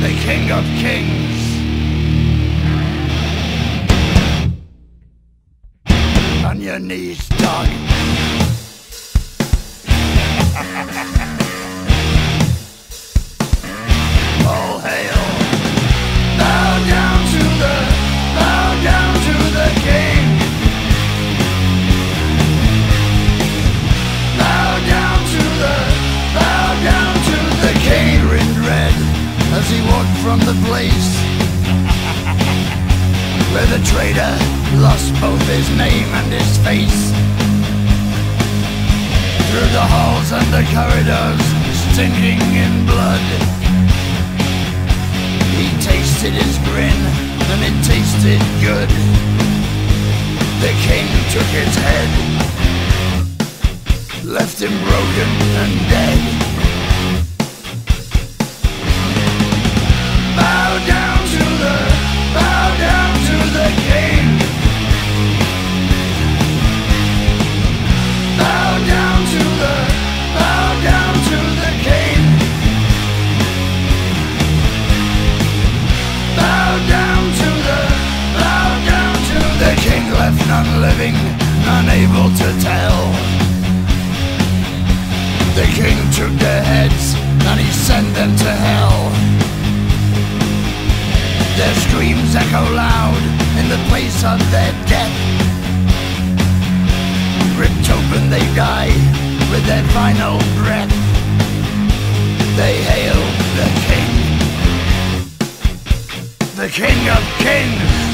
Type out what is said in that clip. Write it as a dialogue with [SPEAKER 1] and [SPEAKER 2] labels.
[SPEAKER 1] the King of Kings. On your knees, dog. All hail. Bow down to the King. Bow down to the King. Grinned red as he walked from the place where the traitor lost both his name and his face. Through the halls and the corridors, stinking in blood, he tasted his grin, and it tasted good. The King took his head, left him broken and dead. Bow down to the King. Bow down to the King. Bow down to the King. Left none living, unable to tell. The King took their heads and he sent them to hell. Their screams echo loud in the place of their death. Ripped open they die with their final breath. They hail the King of Kings.